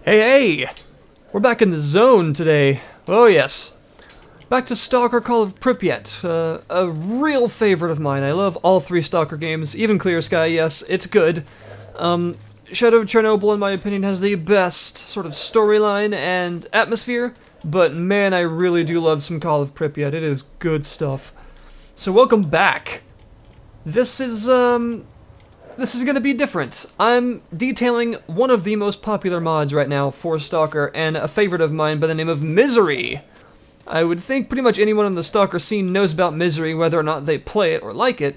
Hey! We're back in the zone today. Oh yes. Back to Stalker Call of Pripyat. A real favorite of mine. I love all three Stalker games. Even Clear Sky, yes, it's good. Shadow of Chernobyl, in my opinion, has the best sort of storyline and atmosphere. But man, I really do love some Call of Pripyat. It is good stuff. So welcome back. This is gonna be different. I'm detailing one of the most popular mods right now for Stalker, and a favorite of mine by the name of Misery. I would think pretty much anyone in the Stalker scene knows about Misery, whether or not they play it or like it,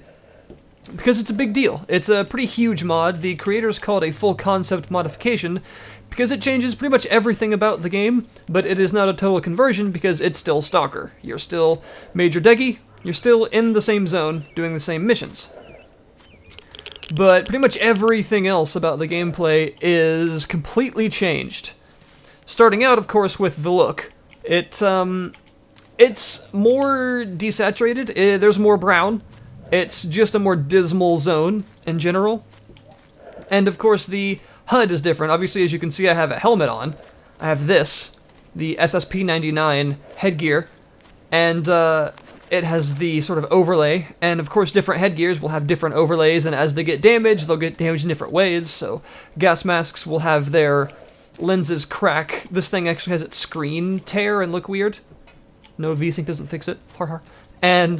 because it's a big deal. It's a pretty huge mod. The creators call it a full concept modification, because it changes pretty much everything about the game, but it is not a total conversion because it's still Stalker. You're still Major Deggy, you're still in the same zone, doing the same missions. But pretty much everything else about the gameplay is completely changed. Starting out, of course, with the look. It's more desaturated, there's more brown. It's just a more dismal zone in general. And of course the HUD is different. Obviously, as you can see, I have a helmet on. I have this, the SSP-99 headgear, and it has the sort of overlay, and of course different headgears will have different overlays, and as they get damaged, they'll get damaged in different ways. So gas masks will have their lenses crack. This thing actually has its screen tear and look weird. No, VSync doesn't fix it. Har har. And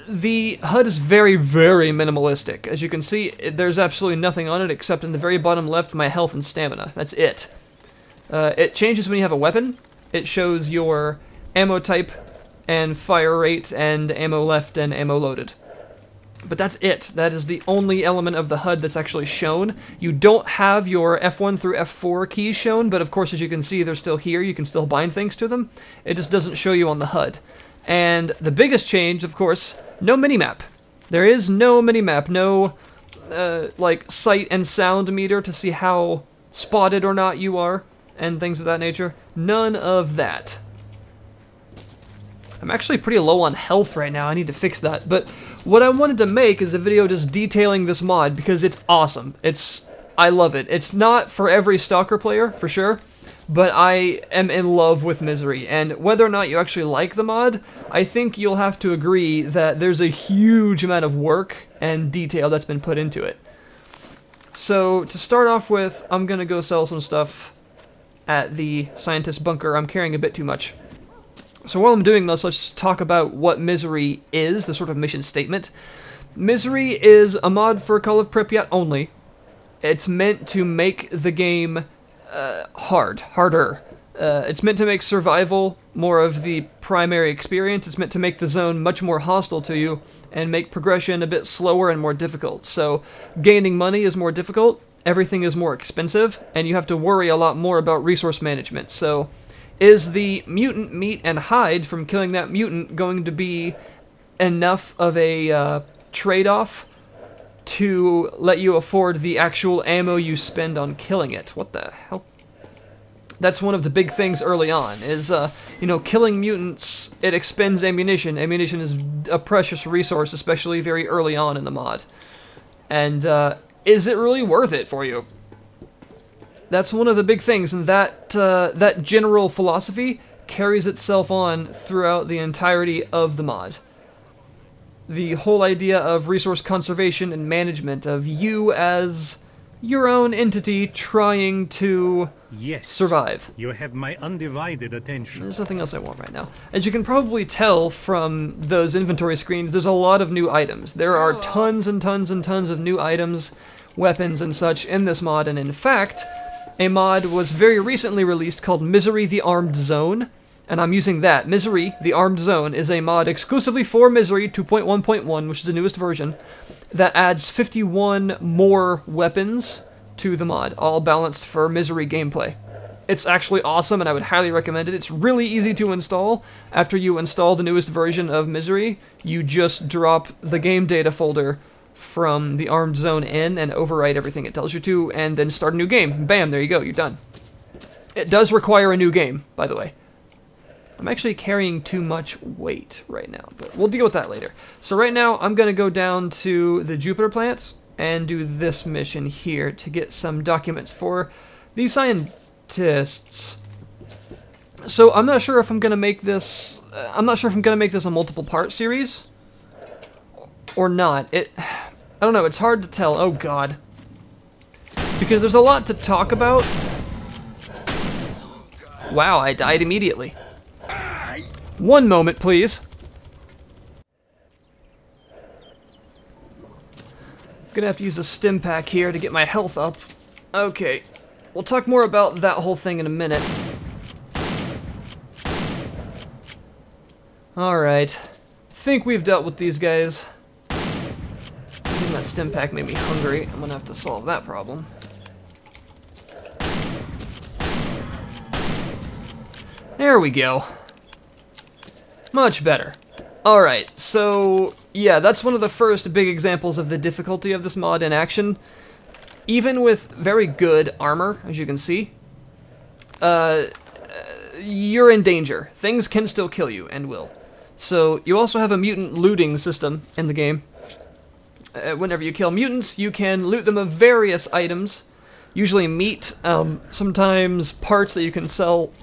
the HUD is very, very minimalistic. As you can see, there's absolutely nothing on it except in the very bottom left, my health and stamina. That's it. It changes when you have a weapon. It shows your ammo type and fire rate and ammo left and ammo loaded. But that's it. That is the only element of the HUD that's actually shown. You don't have your F1 through F4 keys shown, but of course, as you can see, they're still here. You can still bind things to them. It just doesn't show you on the HUD. And the biggest change, of course, no minimap. There is no minimap, no like sight and sound meter to see how spotted or not you are, and things of that nature. None of that. I'm actually pretty low on health right now. I need to fix that. But what I wanted to make is a video just detailing this mod because it's awesome. I love it. It's not for every Stalker player, for sure, but I am in love with Misery. And whether or not you actually like the mod, I think you'll have to agree that there's a huge amount of work and detail that's been put into it. So to start off with, I'm gonna go sell some stuff at the scientist bunker. I'm carrying a bit too much. So while I'm doing this, let's just talk about what Misery is, the sort of mission statement. Misery is a mod for Call of Pripyat only. It's meant to make the game harder. It's meant to make survival more of the primary experience. It's meant to make the zone much more hostile to you and make progression a bit slower and more difficult. So gaining money is more difficult, everything is more expensive, and you have to worry a lot more about resource management. So is the mutant meat and hide from killing that mutant going to be enough of a trade-off to let you afford the actual ammo you spend on killing it? What the hell? That's one of the big things early on, is, you know, killing mutants, it expends ammunition. Ammunition is a precious resource, especially very early on in the mod. And, is it really worth it for you? That's one of the big things, and that general philosophy carries itself on throughout the entirety of the mod. The whole idea of resource conservation and management, of you as your own entity trying to survive. You have my undivided attention. There's nothing else I want right now. As you can probably tell from those inventory screens, there's a lot of new items. There are tons and tons and tons of new items, weapons and such in this mod, and in fact, a mod was very recently released called Misery the Armed Zone, and I'm using that. Misery the Armed Zone is a mod exclusively for Misery 2.1.1, which is the newest version, that adds 51 more weapons to the mod, all balanced for Misery gameplay. It's actually awesome, and I would highly recommend it. It's really easy to install. After you install the newest version of Misery, you just drop the game data folder from the Armed Zone in and overwrite everything it tells you to, and then start a new game. Bam, there you go, you're done. It does require a new game, by the way. I'm actually carrying too much weight right now, but we'll deal with that later. So right now, I'm going to go down to the Jupiter plant and do this mission here to get some documents for These scientists... So I'm not sure if I'm gonna make this... I'm not sure if I'm gonna make this a multiple part series or not. I don't know, it's hard to tell. Oh god. Because there's a lot to talk about. Wow, I died immediately. One moment, please. Gonna have to use a stim pack here to get my health up. Okay, we'll talk more about that whole thing in a minute. Alright, think we've dealt with these guys. I think that stim pack made me hungry. I'm gonna have to solve that problem. There we go. Much better. Alright, so yeah, that's one of the first big examples of the difficulty of this mod in action. Even with very good armor, as you can see, you're in danger. Things can still kill you, and will. So you also have a mutant looting system in the game. Whenever you kill mutants, you can loot them of various items, usually meat, sometimes parts that you can sell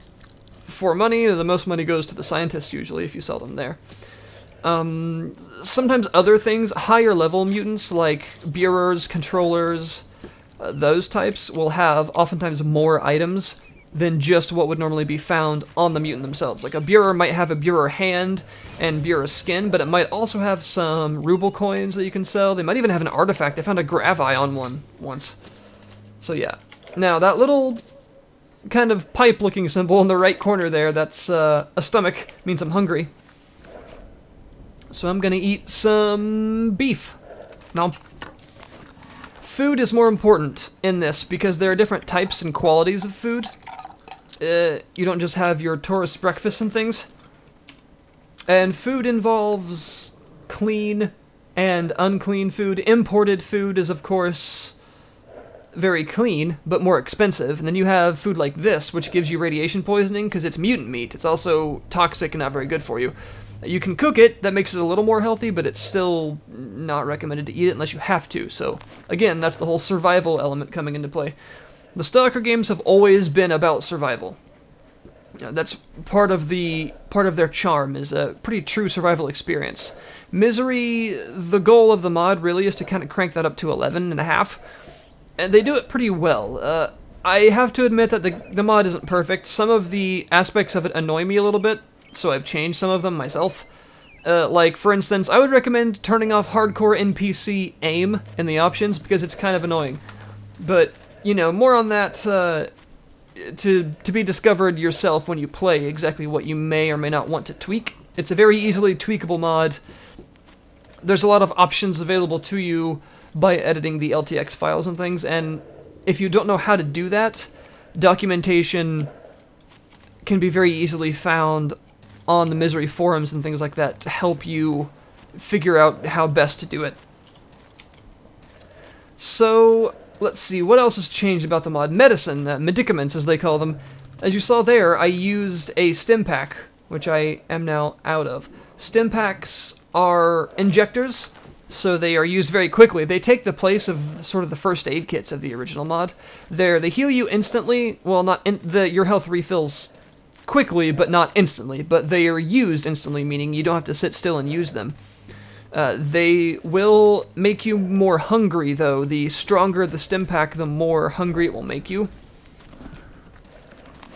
for money. The most money goes to the scientists, usually, if you sell them there. Sometimes other things, higher level mutants, like Beerers, controllers, those types, will have oftentimes more items than just what would normally be found on the mutant themselves. Like a Beerer might have a Beerer hand and Beerer skin, but it might also have some ruble coins that you can sell. They might even have an artifact. I found a Gravi on one once. So yeah. Now, that little kind of pipe-looking symbol in the right corner there, that's a stomach, means I'm hungry. So I'm gonna eat some beef. Now, food is more important in this because there are different types and qualities of food. You don't just have your tourist breakfasts and things. And food involves clean and unclean food. Imported food is, of course, very clean, but more expensive. And then you have food like this, which gives you radiation poisoning because it's mutant meat. It's also toxic and not very good for you. You can cook it, that makes it a little more healthy, but it's still not recommended to eat it unless you have to. So, again, that's the whole survival element coming into play. The Stalker games have always been about survival. That's part of their charm, is a pretty true survival experience. Misery, the goal of the mod really is to kind of crank that up to 11.5, and they do it pretty well. I have to admit that the mod isn't perfect. Some of the aspects of it annoy me a little bit, so I've changed some of them myself. Like, for instance, I would recommend turning off hardcore NPC aim in the options, because it's kind of annoying. But, you know, more on that to be discovered yourself when you play exactly what you may or may not want to tweak. It's a very easily tweakable mod. There's a lot of options available to you by editing the LTX files and things, and if you don't know how to do that, documentation can be very easily found on the Misery forums and things like that to help you figure out how best to do it. So, let's see, what else has changed about the mod? Medicine, medicaments as they call them. As you saw there, I used a stim pack, which I am now out of. Stim packs are injectors, so they are used very quickly. They take the place of sort of the first aid kits of the original mod. They heal you instantly, well, not your health refills quickly, but not instantly, but they are used instantly, meaning you don't have to sit still and use them. They will make you more hungry, though. The stronger the stim pack, the more hungry it will make you.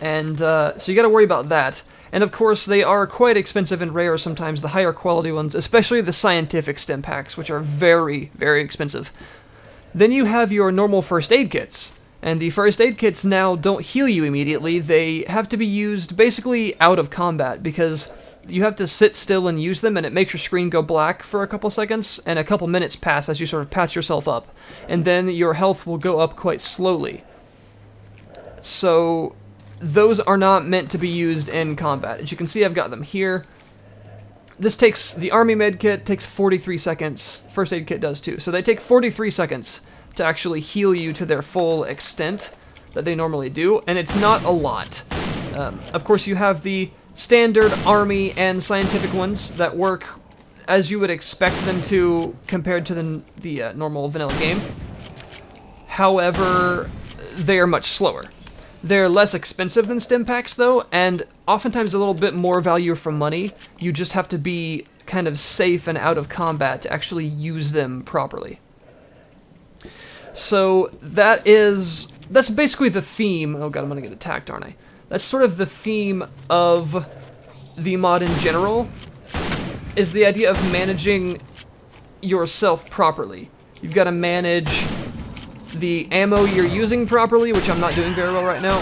And so you gotta worry about that. And of course, they are quite expensive and rare sometimes, the higher quality ones, especially the scientific stim packs, which are very, very expensive. Then you have your normal first aid kits. And the first aid kits now don't heal you immediately. They have to be used basically out of combat, because you have to sit still and use them, and it makes your screen go black for a couple seconds, and a couple minutes pass as you sort of patch yourself up. And then your health will go up quite slowly. So those are not meant to be used in combat. As you can see, I've got them here. This takes, the army med kit takes 43 seconds. First aid kit does too. So they take 43 seconds to actually heal you to their full extent that they normally do, and it's not a lot. Of course, you have the standard army and scientific ones that work as you would expect them to compared to the normal vanilla game. However, they are much slower. They're less expensive than stim packs, though, and oftentimes a little bit more value for money. You just have to be kind of safe and out of combat to actually use them properly. So that's basically the theme. Oh god, I'm gonna get attacked, aren't I? That's sort of the theme of the mod in general, is the idea of managing yourself properly. You've got to manage the ammo you're using properly, which I'm not doing very well right now.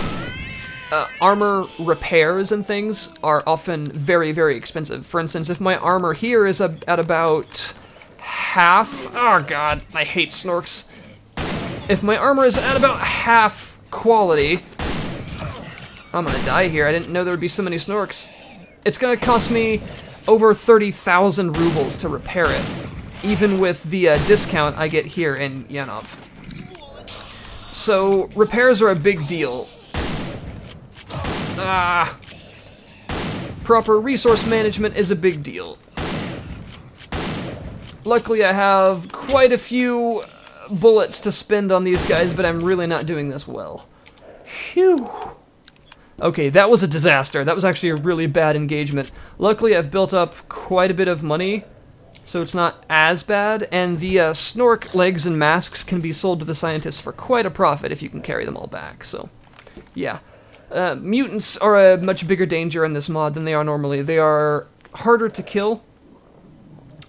Armor repairs and things are often very, very expensive. For instance, if my armor here is at about half... Oh god, I hate snorks. If my armor is at about half quality... I'm gonna die here. I didn't know there would be so many snorks. It's gonna cost me over 30,000 rubles to repair it, even with the discount I get here in Yanov. So, repairs are a big deal. Proper resource management is a big deal. Luckily, I have quite a few bullets to spend on these guys, but I'm really not doing this well. Phew. Okay, that was a disaster. That was actually a really bad engagement. Luckily, I've built up quite a bit of money, so it's not as bad, and the snork legs and masks can be sold to the scientists for quite a profit if you can carry them all back, so yeah. Mutants are a much bigger danger in this mod than they are normally. They are harder to kill,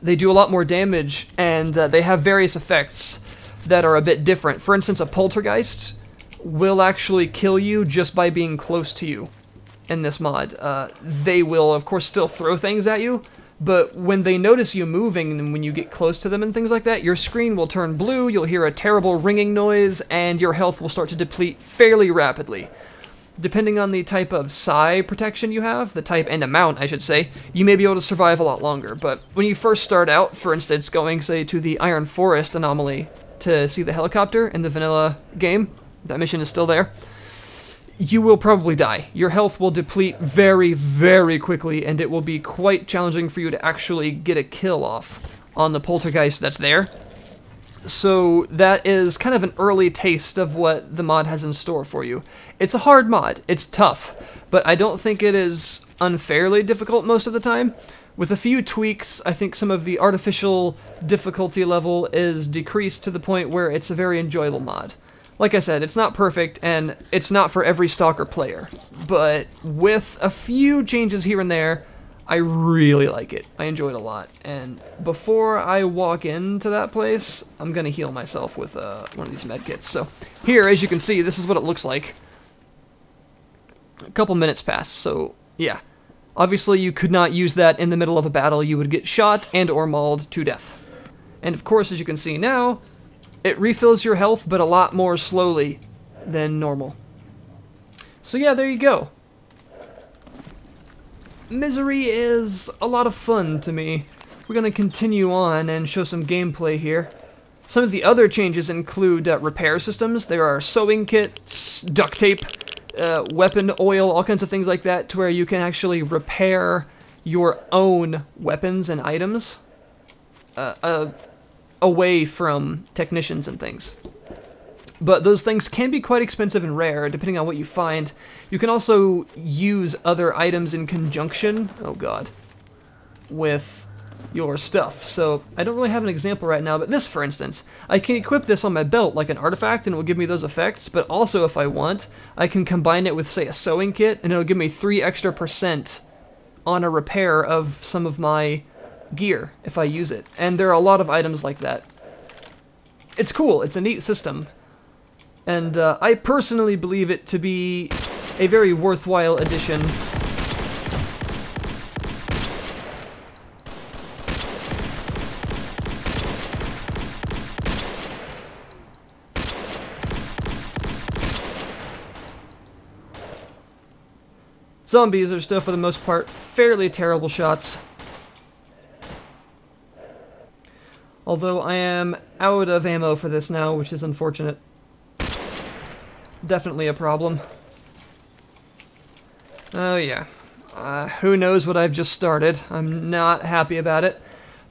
they do a lot more damage, and they have various effects that are a bit different. For instance, a poltergeist will actually kill you just by being close to you in this mod. They will, of course, still throw things at you, but when they notice you moving and when you get close to them and things like that, your screen will turn blue, you'll hear a terrible ringing noise, and your health will start to deplete fairly rapidly. Depending on the type of psi protection you have, the type and amount, I should say, you may be able to survive a lot longer. But when you first start out, for instance, going, say, to the Iron Forest anomaly to see the helicopter in the vanilla game, that mission is still there, you will probably die. Your health will deplete very, very quickly, and it will be quite challenging for you to actually get a kill off on the poltergeist that's there. So that is kind of an early taste of what the mod has in store for you. It's a hard mod, it's tough, but I don't think it is unfairly difficult most of the time. With a few tweaks, I think some of the artificial difficulty level is decreased to the point where it's a very enjoyable mod. Like I said, it's not perfect, and it's not for every Stalker player, but with a few changes here and there, I really like it. I enjoy it a lot, and before I walk into that place, I'm gonna heal myself with one of these medkits. So here, as you can see, this is what it looks like. A couple minutes pass, so yeah. Obviously, you could not use that in the middle of a battle. You would get shot and or mauled to death. And of course, as you can see now, it refills your health, but a lot more slowly than normal. So yeah, there you go. Misery is a lot of fun to me. We're going to continue on and show some gameplay here. Some of the other changes include repair systems. There are sewing kits, duct tape, weapon oil, all kinds of things like that, to where you can actually repair your own weapons and items away from technicians and things. But those things can be quite expensive and rare, depending on what you find. You can also use other items in conjunction, oh god, with your stuff. So I don't really have an example right now, but this, for instance, I can equip this on my belt like an artifact and it will give me those effects, but also if I want, I can combine it with, say, a sewing kit, and it'll give me 3% extra on a repair of some of my gear if I use it. And there are a lot of items like that. It's cool, it's a neat system. And I personally believe it to be a very worthwhile addition. Zombies are still, for the most part, fairly terrible shots. Although I am out of ammo for this now, which is unfortunate. Definitely a problem. Oh yeah. Who knows what I've just started. I'm not happy about it.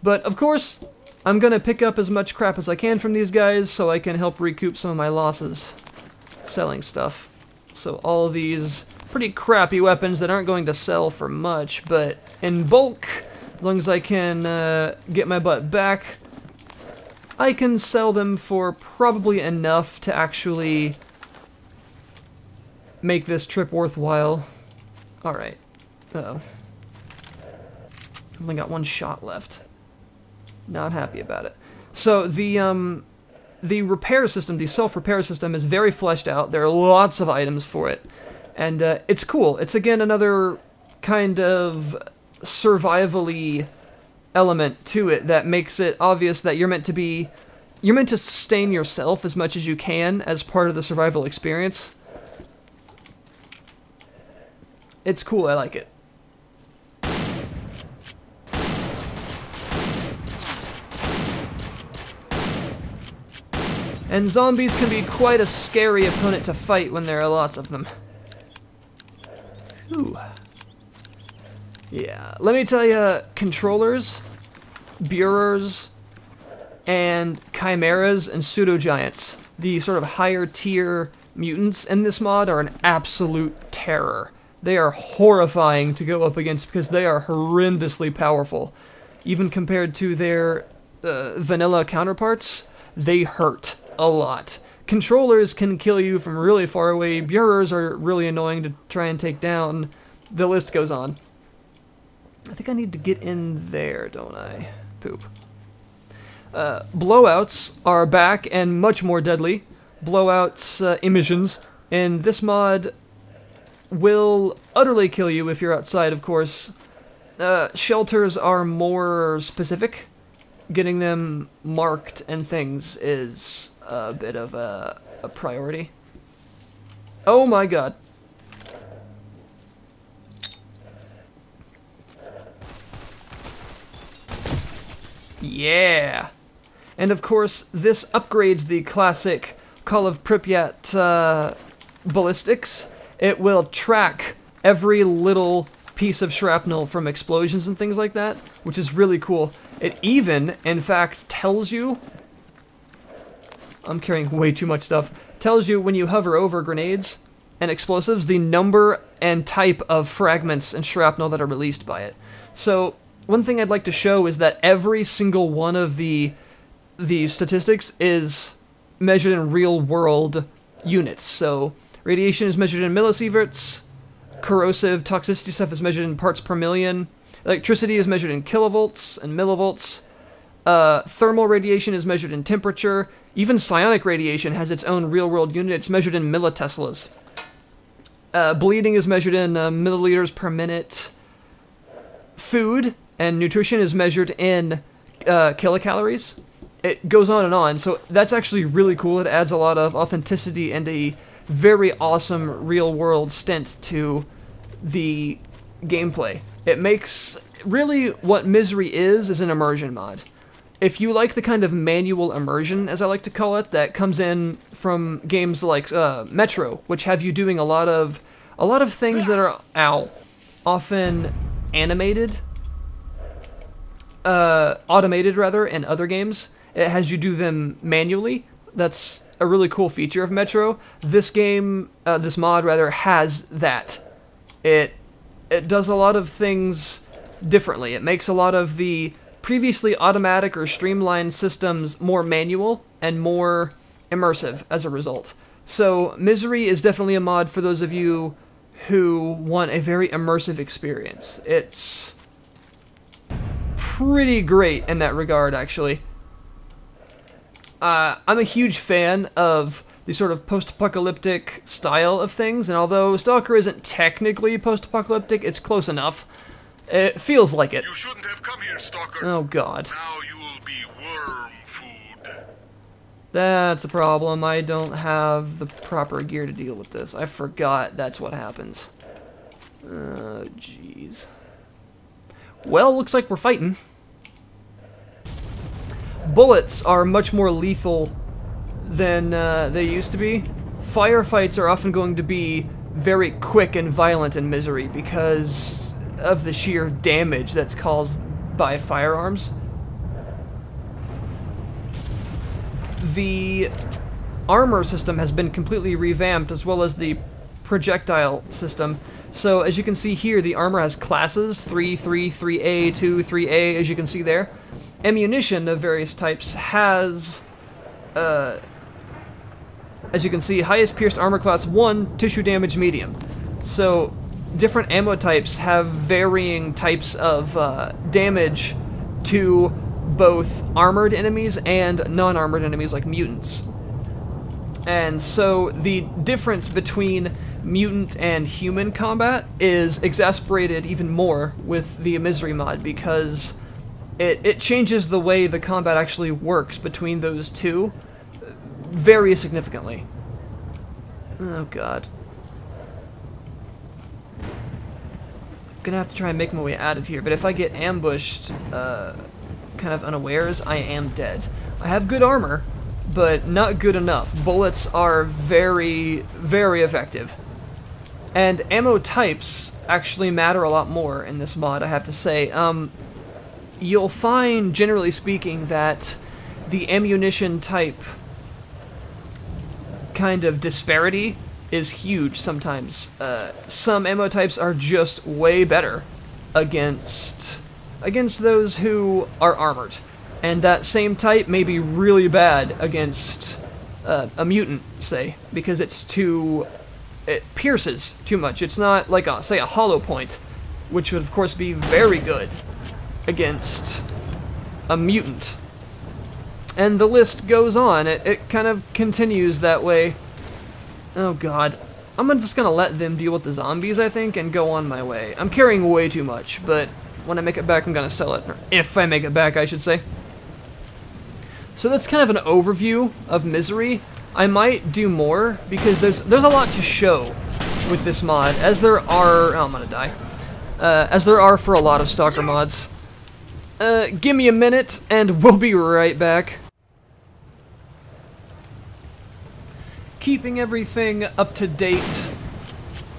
But of course, I'm gonna pick up as much crap as I can from these guys so I can help recoup some of my losses selling stuff. So all these pretty crappy weapons that aren't going to sell for much, but in bulk, as long as I can get my butt back, I can sell them for probably enough to actually make this trip worthwhile. Alright. Uh-oh. Only got one shot left. Not happy about it. So the repair system, the self-repair system, is very fleshed out. There are lots of items for it. And it's cool. It's, again, another kind of survival-y element to it that makes it obvious that you're meant to sustain yourself as much as you can as part of the survival experience. It's cool, I like it. And zombies can be quite a scary opponent to fight when there are lots of them. Ooh. Yeah, let me tell you, controllers, Bureaus, and chimeras and pseudo-giants, the sort of higher tier mutants in this mod, are an absolute terror. They are horrifying to go up against because they are horrendously powerful. Even compared to their vanilla counterparts, they hurt a lot. Controllers can kill you from really far away. Bureaus are really annoying to try and take down. The list goes on. I think I need to get in there, don't I? Poop. Blowouts are back and much more deadly. Blowouts, Immersions, in this mod will utterly kill you if you're outside, of course. Shelters are more specific. Getting them marked and things is a bit of a priority. Oh my god. Yeah! And of course, this upgrades the classic Call of Pripyat ballistics. It will track every little piece of shrapnel from explosions and things like that, which is really cool. It even, in fact, tells you... I'm carrying way too much stuff. Tells you when you hover over grenades and explosives, the number and type of fragments and shrapnel that are released by it. So, one thing I'd like to show is that every single one of the statistics is measured in real-world units. So, radiation is measured in millisieverts, corrosive toxicity stuff is measured in parts per million, electricity is measured in kilovolts and millivolts, thermal radiation is measured in temperature, even psionic radiation has its own real-world unit, it's measured in milliteslas. Bleeding is measured in milliliters per minute. Food and nutrition is measured in kilocalories. It goes on and on, so that's actually really cool. It adds a lot of authenticity and a very awesome real-world stint to the gameplay. It makes... really, what Misery is an immersion mod. If you like the kind of manual immersion, as I like to call it, that comes in from games like Metro, which have you doing a lot of things that are, often animated, automated rather, in other games. It has you do them manually. That's a really cool feature of Metro. This game, this mod rather, has that. It does a lot of things differently. It makes a lot of the previously automatic or streamlined systems more manual and more immersive as a result. So Misery is definitely a mod for those of you who want a very immersive experience. It's pretty great in that regard, actually. I'm a huge fan of the sort of post-apocalyptic style of things, and although Stalker isn't technically post-apocalyptic, it's close enough. It feels like it. You shouldn't have come here, Stalker. Oh god. Now you will be worm food. That's a problem. I don't have the proper gear to deal with this. I forgot that's what happens. Oh, jeez. Well, looks like we're fighting. Bullets are much more lethal than they used to be. Firefights are often going to be very quick and violent in Misery because of the sheer damage that's caused by firearms. The armor system has been completely revamped, as well as the projectile system. So as you can see here, the armor has classes, 3, 3, 3A, 2, 3A, as you can see there. Ammunition of various types has, as you can see, highest pierced armor class 1, tissue damage medium. So different ammo types have varying types of damage to both armored enemies and non-armored enemies like mutants. And so the difference between mutant and human combat is exasperated even more with the Misery mod, because it changes the way the combat actually works between those two very significantly. Oh god. Gonna have to try and make my way out of here, but if I get ambushed kind of unawares, I am dead. I have good armor, but not good enough. Bullets are very, very effective. And ammo types actually matter a lot more in this mod, I have to say. You'll find, generally speaking, that the ammunition type kind of disparity is huge sometimes. Some ammo types are just way better against those who are armored. And that same type may be really bad against a mutant, say, because it pierces too much. It's not like, say, a hollow point, which would of course be very good against a mutant. And the list goes on. It kind of continues that way. Oh god. I'm just gonna let them deal with the zombies, I think, and go on my way. I'm carrying way too much, but when I make it back, I'm gonna sell it. Or if I make it back, I should say. So that's kind of an overview of Misery. I might do more, because there's a lot to show with this mod, as there are... Oh, I'm gonna die. As there are for a lot of Stalker mods. Give me a minute, and we'll be right back. Keeping everything up to date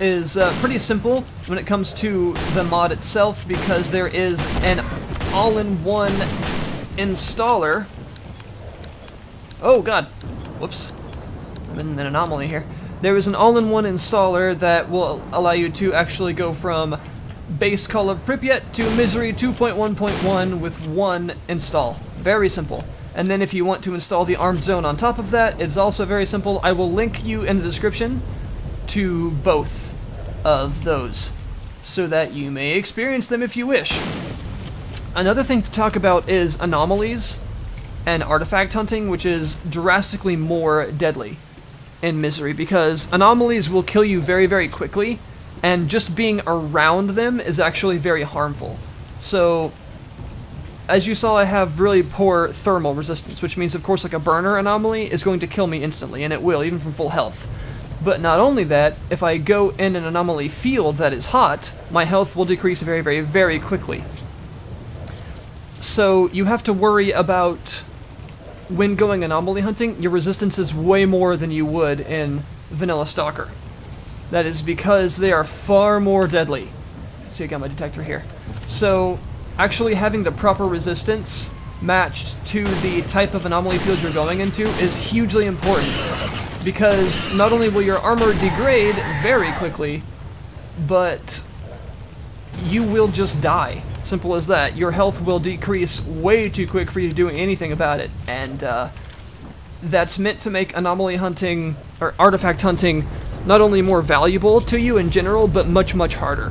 is pretty simple when it comes to the mod itself, because there is an all-in-one installer. Oh god, whoops, I'm in an anomaly here. There is an all-in-one installer that will allow you to actually go from base Call of Pripyat to Misery 2.1.1 with one install. Very simple. And then if you want to install the Armed Zone on top of that, it's also very simple. I will link you in the description to both of those, so that you may experience them if you wish. Another thing to talk about is Anomalies and artifact hunting, which is drastically more deadly in Misery, because Anomalies will kill you very, very quickly, and just being around them is actually very harmful. So, as you saw, I have really poor thermal resistance, which means, of course, like a burner anomaly is going to kill me instantly, and it will, even from full health. But not only that, if I go in an anomaly field that is hot, my health will decrease very, very, very quickly. So you have to worry about, when going anomaly hunting, your resistance is way more than you would in vanilla Stalker. That is because they are far more deadly. See, I got my detector here. So actually having the proper resistance matched to the type of anomaly field you're going into is hugely important, because not only will your armor degrade very quickly, but you will just die. Simple as that. Your health will decrease way too quick for you to do anything about it, and that's meant to make anomaly hunting, or artifact hunting, not only more valuable to you in general, but much, much harder.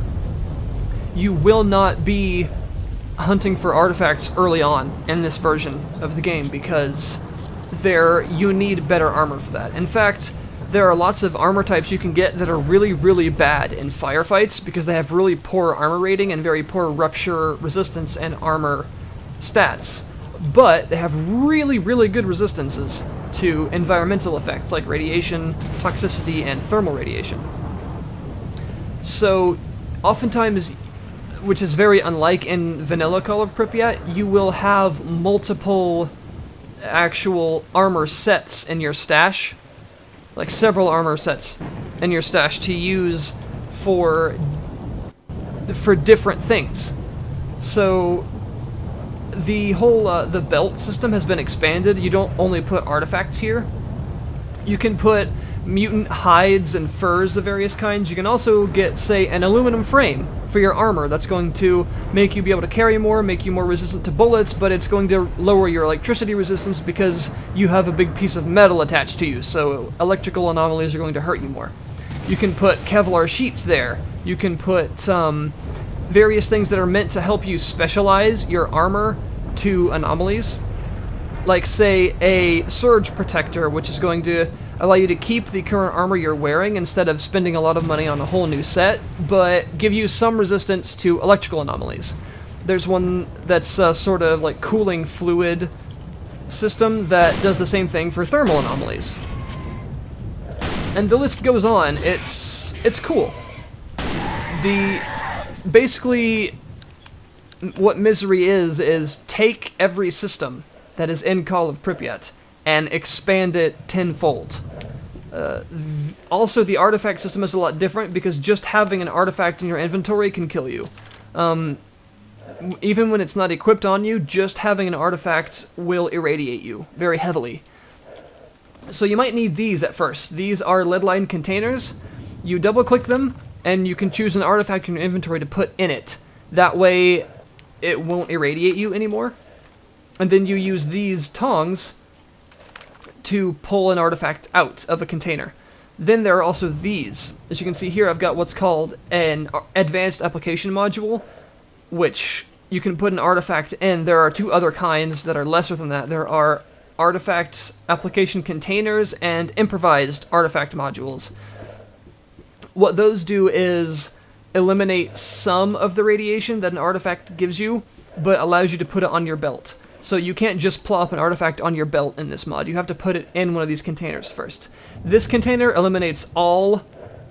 You will not be hunting for artifacts early on in this version of the game, because you need better armor for that. In fact, there are lots of armor types you can get that are really, really bad in firefights, because they have really poor armor rating and very poor rupture resistance and armor stats. But they have really, really good resistances to environmental effects like radiation, toxicity, and thermal radiation. So, oftentimes, which is very unlike in vanilla Call of Pripyat, you will have multiple actual armor sets in your stash, like several armor sets in your stash to use for different things. So the whole the belt system has been expanded. You don't only put artifacts here. You can put mutant hides and furs of various kinds. You can also get, say, an aluminum frame for your armor. That's going to make you be able to carry more, make you more resistant to bullets, but it's going to lower your electricity resistance because you have a big piece of metal attached to you, so electrical anomalies are going to hurt you more. You can put Kevlar sheets there. You can put various things that are meant to help you specialize your armor to anomalies. Like, say, a surge protector, which is going to allow you to keep the current armor you're wearing instead of spending a lot of money on a whole new set, but give you some resistance to electrical anomalies. There's one that's sort of like cooling fluid system that does the same thing for thermal anomalies. And the list goes on. It's cool. Basically, what Misery is take every system that is in Call of Pripyat and expand it tenfold. Also, the artifact system is a lot different because just having an artifact in your inventory can kill you. Even when it's not equipped on you, just having an artifact will irradiate you very heavily. So you might need these at first. These are lead-lined containers. You double-click them, and you can choose an artifact in your inventory to put in it. That way, it won't irradiate you anymore. And then you use these tongs to pull an artifact out of a container. Then there are also these. As you can see here, I've got what's called an advanced application module, which you can put an artifact in. There are two other kinds that are lesser than that. There are artifact application containers and improvised artifact modules. What those do is eliminate some of the radiation that an artifact gives you, but allows you to put it on your belt. So you can't just plop an artifact on your belt in this mod. You have to put it in one of these containers first. This container eliminates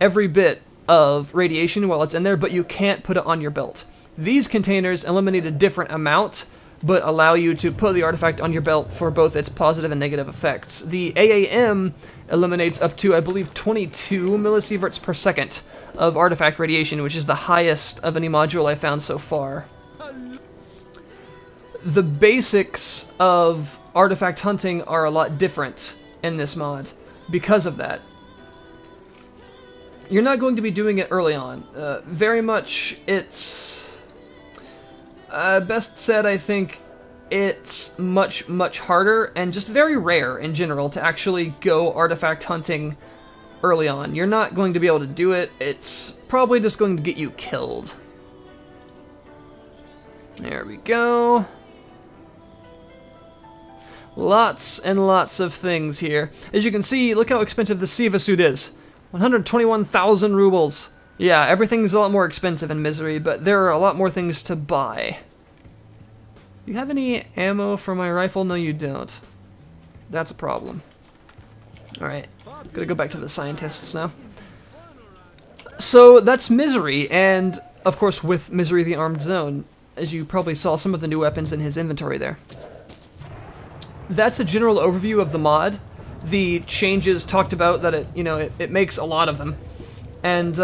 every bit of radiation while it's in there, but you can't put it on your belt. These containers eliminate a different amount, but allow you to put the artifact on your belt for both its positive and negative effects. The AAM eliminates up to, I believe, 22 millisieverts per second of artifact radiation, which is the highest of any module I found so far. The basics of artifact hunting are a lot different in this mod because of that. You're not going to be doing it early on. Very much, it's... best said, I think it's much, much harder and just very rare in general to actually go artifact hunting early on. You're not going to be able to do it. It's probably just going to get you killed. There we go. Lots and lots of things here. As you can see, look how expensive the Siva suit is. 121,000 rubles. Yeah, everything's a lot more expensive in Misery, but there are a lot more things to buy. You have any ammo for my rifle? No, you don't. That's a problem. Alright, gotta go back to the scientists now. So that's Misery, and of course with Misery the Armed Zone, as you probably saw some of the new weapons in his inventory there. That's a general overview of the mod. The changes talked about that it makes a lot of them. And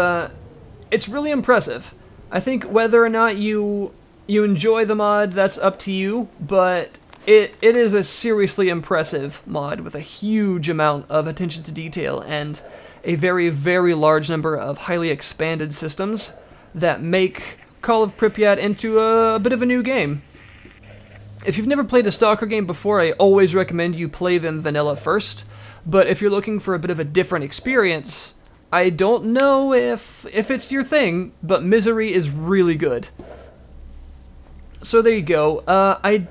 it's really impressive. I think whether or not you enjoy the mod, that's up to you, but it is a seriously impressive mod with a huge amount of attention to detail and a very, very large number of highly expanded systems that make Call of Pripyat into a bit of a new game. If you've never played a Stalker game before, I always recommend you play them vanilla first, but if you're looking for a bit of a different experience, I don't know if it's your thing, but Misery is really good. So there you go. I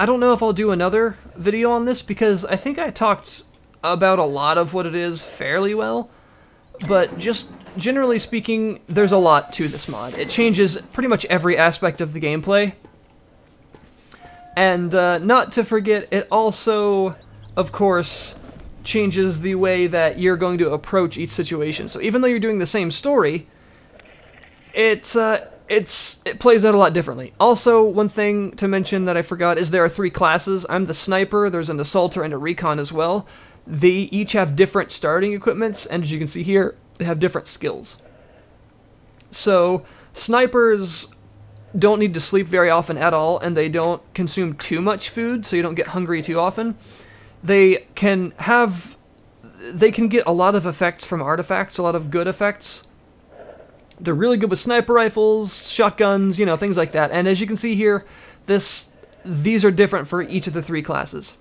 don't know if I'll do another video on this because I think I talked about a lot of what it is fairly well, but just generally speaking, there's a lot to this mod. It changes pretty much every aspect of the gameplay. And not to forget, it also, of course, changes the way that you're going to approach each situation. So even though you're doing the same story, it plays out a lot differently. Also, one thing to mention that I forgot is there are 3 classes. I'm the sniper, there's an assaulter, and a recon as well. They each have different starting equipments, and as you can see here, they have different skills. So, snipers don't need to sleep very often at all, and they don't consume too much food, so you don't get hungry too often. They can have they can get a lot of effects from artifacts, a lot of good effects. They're really good with sniper rifles, shotguns, you know, things like that. And as you can see here, these are different for each of the 3 classes.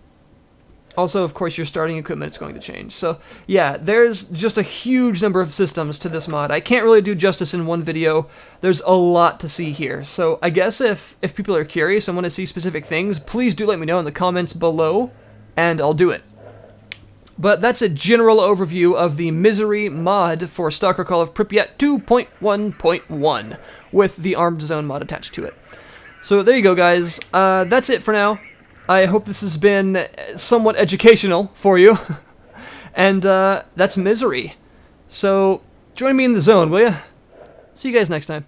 Also, of course, your starting equipment is going to change. So, yeah, there's just a huge number of systems to this mod. I can't really do justice in one video. There's a lot to see here. So, I guess if people are curious and want to see specific things, please do let me know in the comments below, and I'll do it. But that's a general overview of the Misery mod for Stalker Call of Pripyat 2.1.1 with the Armed Zone mod attached to it. So there you go, guys. That's it for now. I hope this has been somewhat educational for you. And that's Misery. So join me in the zone, will ya? See you guys next time.